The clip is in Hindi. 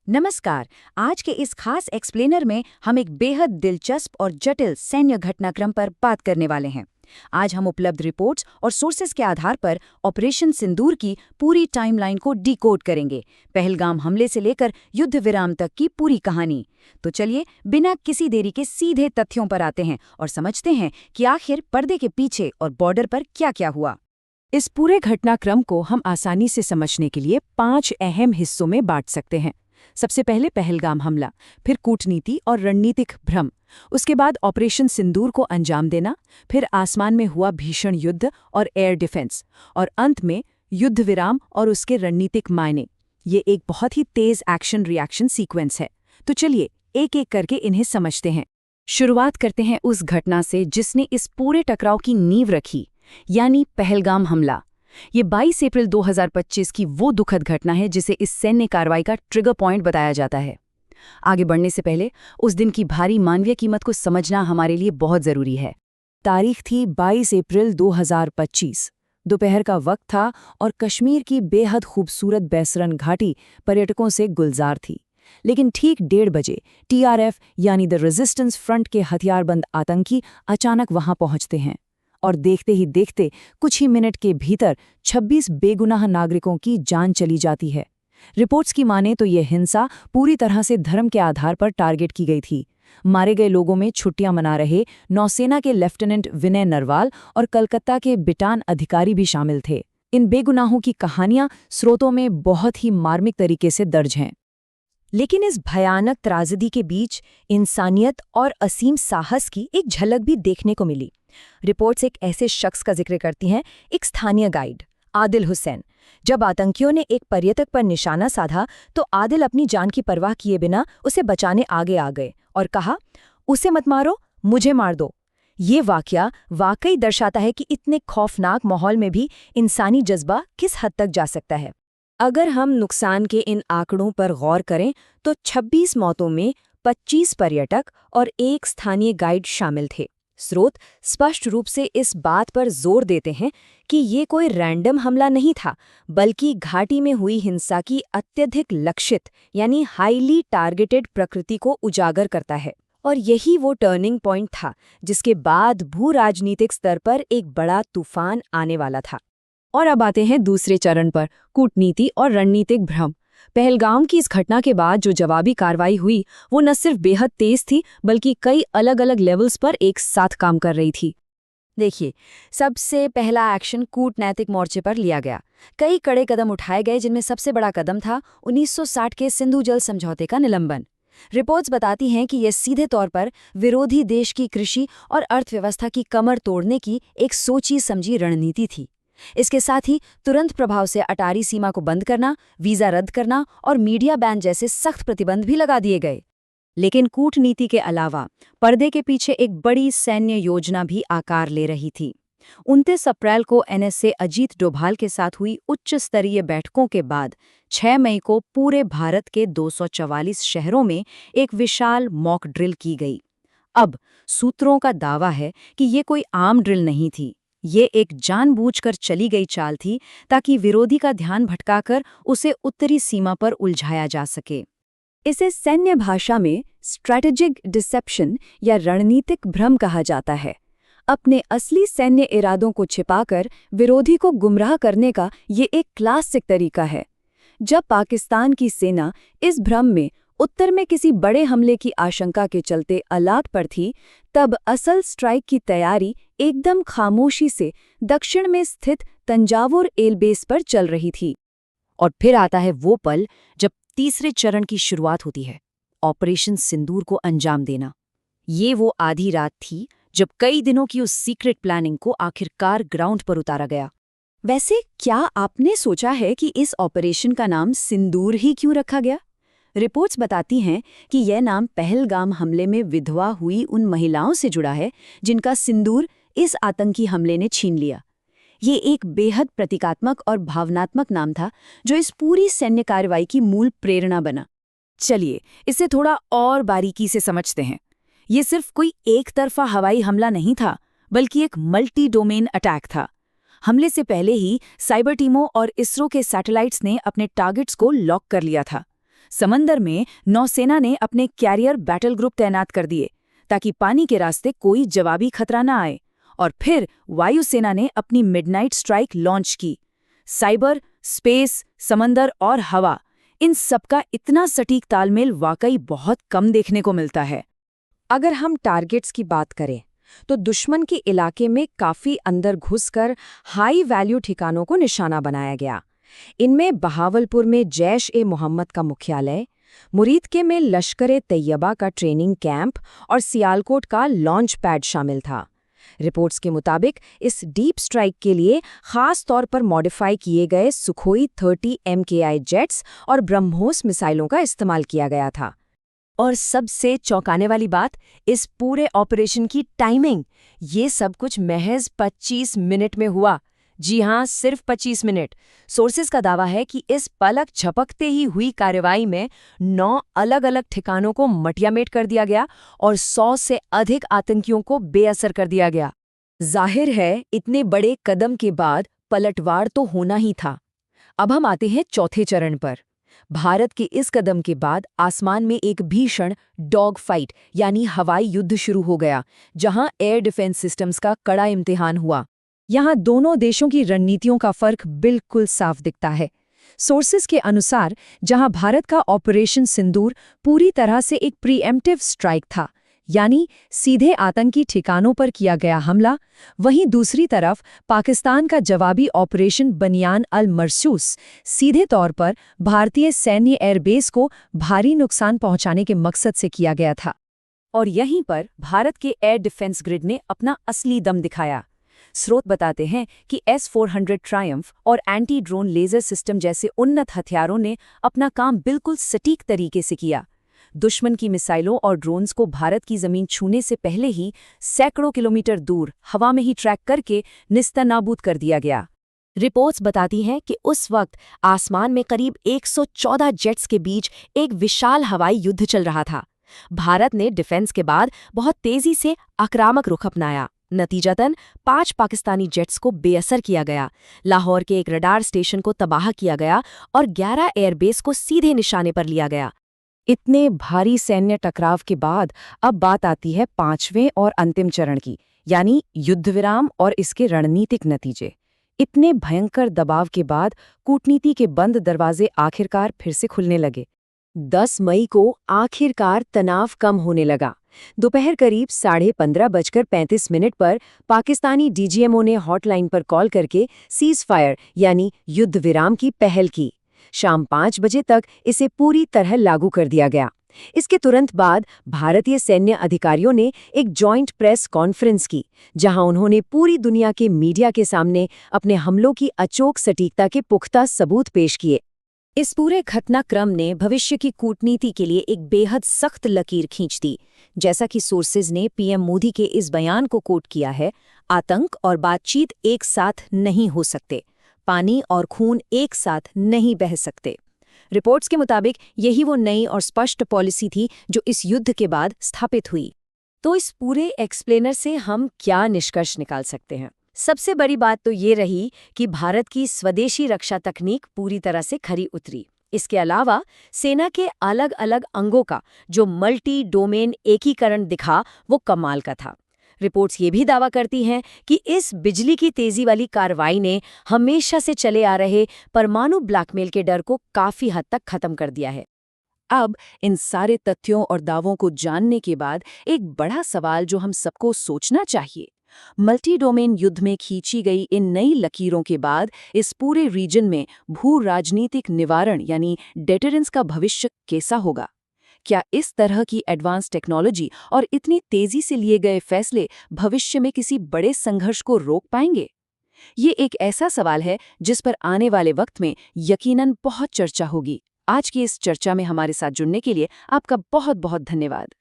नमस्कार। आज के इस खास एक्सप्लेनर में हम एक बेहद दिलचस्प और जटिल सैन्य घटनाक्रम पर बात करने वाले हैं। आज हम उपलब्ध रिपोर्ट्स और सोर्सेज के आधार पर ऑपरेशन सिंदूर की पूरी टाइमलाइन को डिकोड करेंगे, पहलगाम हमले से लेकर युद्ध विराम तक की पूरी कहानी। तो चलिए बिना किसी देरी के सीधे तथ्यों पर आते हैं और समझते हैं कि आखिर पर्दे के पीछे और बॉर्डर पर क्या-क्या हुआ। इस पूरे घटनाक्रम को हम आसानी से समझने के लिए 5 अहम हिस्सों में बांट सकते हैं। सबसे पहले पहलगाम हमला, फिर कूटनीति और रणनीतिक भ्रम, उसके बाद ऑपरेशन सिंदूर को अंजाम देना, फिर आसमान में हुआ भीषण युद्ध और एयर डिफेंस, और अंत में युद्ध विराम और उसके रणनीतिक मायने। ये एक बहुत ही तेज एक्शन रिएक्शन सीक्वेंस है। तो चलिए एक एक करके इन्हें समझते हैं। शुरुआत करते हैं उस घटना से जिसने इस पूरे टकराव की नींव रखी, यानी पहलगाम हमला। ये 22 अप्रैल 2025 की वो दुखद घटना है जिसे इस सैन्य कार्रवाई का ट्रिगर पॉइंट बताया जाता है। आगे बढ़ने से पहले उस दिन की भारी मानवीय कीमत को समझना हमारे लिए बहुत जरूरी है। तारीख थी 22 अप्रैल 2025। दोपहर का वक्त था और कश्मीर की बेहद खूबसूरत बैसरन घाटी पर्यटकों से गुलजार थी। लेकिन ठीक 1:30 बजे TRF यानी द रेजिस्टेंस फ्रंट के हथियारबंद आतंकी अचानक वहां पहुंचते हैं और देखते ही देखते कुछ ही मिनट के भीतर 26 बेगुनाह नागरिकों की जान चली जाती है। रिपोर्ट्स की माने तो ये हिंसा पूरी तरह से धर्म के आधार पर टारगेट की गई थी। मारे गए लोगों में छुट्टियां मना रहे नौसेना के लेफ्टिनेंट विनय नरवाल और कलकत्ता के बिटान अधिकारी भी शामिल थे। इन बेगुनाहों की कहानियां स्रोतों में बहुत ही मार्मिक तरीके से दर्ज हैं। लेकिन इस भयानक त्रासदी के बीच इंसानियत और असीम साहस की एक झलक भी देखने को मिली। रिपोर्ट्स एक ऐसे शख्स का जिक्र करती हैं, एक स्थानीय गाइड आदिल हुसैन। जब आतंकियों ने एक पर्यटक पर निशाना साधा तो आदिल अपनी जान की परवाह किए बिना उसे बचाने आगे आ गए और कहा, उसे मत मारो, मुझे मार दो। ये वाकया वाकई दर्शाता है कि इतने खौफनाक माहौल में भी इंसानी जज्बा किस हद तक जा सकता है। अगर हम नुकसान के इन आंकड़ों पर गौर करें तो 26 मौतों में 25 पर्यटक और एक स्थानीय गाइड शामिल थे। स्रोत स्पष्ट रूप से इस बात पर जोर देते हैं कि ये कोई रैंडम हमला नहीं था, बल्कि घाटी में हुई हिंसा की अत्यधिक लक्षित यानी हाईली टारगेटेड प्रकृति को उजागर करता है। और यही वो टर्निंग पॉइंट था जिसके बाद भू राजनीतिक स्तर पर एक बड़ा तूफान आने वाला था। और अब आते हैं दूसरे चरण पर, कूटनीति और रणनीतिक भ्रम। पहलगाम की इस घटना के बाद जो जवाबी कार्रवाई हुई वो न सिर्फ बेहद तेज थी बल्कि कई अलग अलग लेवल्स पर एक साथ काम कर रही थी। देखिए, सबसे पहला एक्शन कूटनैतिक मोर्चे पर लिया गया। कई कड़े कदम उठाए गए जिनमें सबसे बड़ा कदम था 1960 के सिंधु जल समझौते का निलंबन। रिपोर्ट्स बताती हैं कि यह सीधे तौर पर विरोधी देश की कृषि और अर्थव्यवस्था की कमर तोड़ने की एक सोची समझी रणनीति थी। इसके साथ ही तुरंत प्रभाव से अटारी सीमा को बंद करना, वीजा रद्द करना और मीडिया बैन जैसे सख्त प्रतिबंध भी लगा दिए गए। लेकिन कूटनीति के अलावा पर्दे के पीछे एक बड़ी सैन्य योजना भी आकार ले रही थी। 29 अप्रैल को NSA अजीत डोभाल के साथ हुई उच्च स्तरीय बैठकों के बाद 6 मई को पूरे भारत के 244 शहरों में एक विशाल मॉक ड्रिल की गई। अब सूत्रों का दावा है कि ये कोई आम ड्रिल नहीं थी। ये एक जानबूझकर चली गई चाल थी ताकि विरोधी का ध्यान भटकाकर उसे उत्तरी सीमा पर उलझाया जा सके। इसे सैन्य भाषा में स्ट्रैटेजिक डिसेप्शन या रणनीतिक भ्रम कहा जाता है। अपने असली सैन्य इरादों को छिपाकर विरोधी को गुमराह करने का ये एक क्लासिक तरीका है। जब पाकिस्तान की सेना इस भ्रम में उत्तर में किसी बड़े हमले की आशंका के चलते अलर्ट पर थी, तब असल स्ट्राइक की तैयारी एकदम खामोशी से दक्षिण में स्थित तंजावुर एयरबेस पर चल रही थी। और फिर आता है वो पल जब तीसरे चरण की शुरुआत होती है, ऑपरेशन सिंदूर को अंजाम देना। ये वो आधी रात थी जब कई दिनों की उस सीक्रेट प्लानिंग को आखिरकार ग्राउंड पर उतारा गया। वैसे क्या आपने सोचा है कि इस ऑपरेशन का नाम सिंदूर ही क्यों रखा गया? रिपोर्ट्स बताती हैं कि यह नाम पहलगाम हमले में विधवा हुई उन महिलाओं से जुड़ा है जिनका सिंदूर इस आतंकी हमले ने छीन लिया। ये एक बेहद प्रतीकात्मक और भावनात्मक नाम था जो इस पूरी सैन्य कार्रवाई की मूल प्रेरणा बना। चलिए इसे थोड़ा और बारीकी से समझते हैं। ये सिर्फ कोई एक तरफा हवाई हमला नहीं था, बल्कि एक मल्टी डोमेन अटैक था। हमले से पहले ही साइबर टीमों और इसरो के सैटेलाइट्स ने अपने टारगेट्स को लॉक कर लिया था। समंदर में नौसेना ने अपने कैरियर बैटल ग्रुप तैनात कर दिए ताकि पानी के रास्ते कोई जवाबी खतरा न आए। और फिर वायुसेना ने अपनी मिडनाइट स्ट्राइक लॉन्च की। साइबर, स्पेस, समंदर और हवा, इन सबका इतना सटीक तालमेल वाकई बहुत कम देखने को मिलता है। अगर हम टारगेट्स की बात करें तो दुश्मन के इलाके में काफी अंदर घुसकर हाई वैल्यू ठिकानों को निशाना बनाया गया। इनमें बहावलपुर में जैश-ए-मोहम्मद का मुख्यालय, मुरीदके में लश्कर-ए-तैयबा का ट्रेनिंग कैंप और सियालकोट का लॉन्च पैड शामिल था। रिपोर्ट्स के मुताबिक इस डीप स्ट्राइक के लिए खास तौर पर मॉडिफाई किए गए सुखोई 30 MKI जेट्स और ब्रह्मोस मिसाइलों का इस्तेमाल किया गया था। और सबसे चौंकाने वाली बात, इस पूरे ऑपरेशन की टाइमिंग। ये सब कुछ महज 25 मिनट में हुआ। जी हाँ, सिर्फ 25 मिनट। सोर्सेज का दावा है कि इस पलक झपकते ही हुई कार्रवाई में 9 अलग-अलग ठिकानों को मटियामेट कर दिया गया और 100 से अधिक आतंकियों को बेअसर कर दिया गया। जाहिर है, इतने बड़े कदम के बाद पलटवार तो होना ही था। अब हम आते हैं चौथे चरण पर। भारत के इस कदम के बाद आसमान में एक भीषण डॉग फाइट यानी हवाई युद्ध शुरू हो गया, जहां एयर डिफेंस सिस्टम्स का कड़ा इम्तिहान हुआ। यहाँ दोनों देशों की रणनीतियों का फर्क बिल्कुल साफ दिखता है। सोर्सेज के अनुसार जहां भारत का ऑपरेशन सिंदूर पूरी तरह से एक प्रीएम्प्टिव स्ट्राइक था, यानी सीधे आतंकी ठिकानों पर किया गया हमला, वहीं दूसरी तरफ पाकिस्तान का जवाबी ऑपरेशन बनियान अल मरसूस सीधे तौर पर भारतीय सैन्य एयरबेस को भारी नुकसान पहुंचाने के मकसद से किया गया था। और यहीं पर भारत के एयर डिफेंस ग्रिड ने अपना असली दम दिखाया। स्रोत बताते हैं कि S-400 ट्रायम्फ और एंटी ड्रोन लेजर सिस्टम जैसे उन्नत हथियारों ने अपना काम बिल्कुल सटीक तरीके से किया। दुश्मन की मिसाइलों और ड्रोन्स को भारत की जमीन छूने से पहले ही सैकड़ों किलोमीटर दूर हवा में ही ट्रैक करके निस्तनाबूद कर दिया गया। रिपोर्ट्स बताती हैं कि उस वक्त आसमान में करीब 114 जेट्स के बीच एक विशाल हवाई युद्ध चल रहा था। भारत ने डिफेंस के बाद बहुत तेजी से आक्रामक रुख अपनाया। नतीजतन 5 पाकिस्तानी जेट्स को बेअसर किया गया, लाहौर के एक रडार स्टेशन को तबाह किया गया और 11 एयरबेस को सीधे निशाने पर लिया गया। इतने भारी सैन्य टकराव के बाद अब बात आती है 5वें और अंतिम चरण की, यानी युद्धविराम और इसके रणनीतिक नतीजे। इतने भयंकर दबाव के बाद कूटनीति के बंद दरवाजे आखिरकार फिर से खुलने लगे। 10 मई को आखिरकार तनाव कम होने लगा। दोपहर करीब 15:35 पर पाकिस्तानी डीजीएमओ ने हॉटलाइन पर कॉल करके सीज फायर यानी युद्ध विराम की पहल की। शाम 5 बजे तक इसे पूरी तरह लागू कर दिया गया। इसके तुरंत बाद भारतीय सैन्य अधिकारियों ने एक जॉइंट प्रेस कॉन्फ्रेंस की, जहां उन्होंने पूरी दुनिया के मीडिया के सामने अपने हमलों की अचूक सटीकता के पुख्ता सबूत पेश किए। इस पूरे घटनाक्रम ने भविष्य की कूटनीति के लिए एक बेहद सख्त लकीर खींच दी। जैसा कि सोर्सेज ने पीएम मोदी के इस बयान को कोट किया है, आतंक और बातचीत एक साथ नहीं हो सकते, पानी और खून एक साथ नहीं बह सकते। रिपोर्ट्स के मुताबिक यही वो नई और स्पष्ट पॉलिसी थी जो इस युद्ध के बाद स्थापित हुई। तो इस पूरे एक्सप्लेनर से हम क्या निष्कर्ष निकाल सकते हैं? सबसे बड़ी बात तो ये रही कि भारत की स्वदेशी रक्षा तकनीक पूरी तरह से खरी उतरी। इसके अलावा सेना के अलग अलग अंगों का जो मल्टी डोमेन एकीकरण दिखा, वो कमाल का था। रिपोर्ट्स ये भी दावा करती हैं कि इस बिजली की तेजी वाली कार्रवाई ने हमेशा से चले आ रहे परमाणु ब्लैकमेल के डर को काफी हद तक खत्म कर दिया है। अब इन सारे तथ्यों और दावों को जानने के बाद एक बड़ा सवाल जो हम सबको सोचना चाहिए, मल्टी डोमेन युद्ध में खींची गई इन नई लकीरों के बाद इस पूरे रीजन में भू राजनीतिक निवारण यानी डेटरेंस का भविष्य कैसा होगा? क्या इस तरह की एडवांस टेक्नोलॉजी और इतनी तेजी से लिए गए फैसले भविष्य में किसी बड़े संघर्ष को रोक पाएंगे? ये एक ऐसा सवाल है जिस पर आने वाले वक्त में यकीनन बहुत चर्चा होगी। आज की इस चर्चा में हमारे साथ जुड़ने के लिए आपका बहुत बहुत धन्यवाद।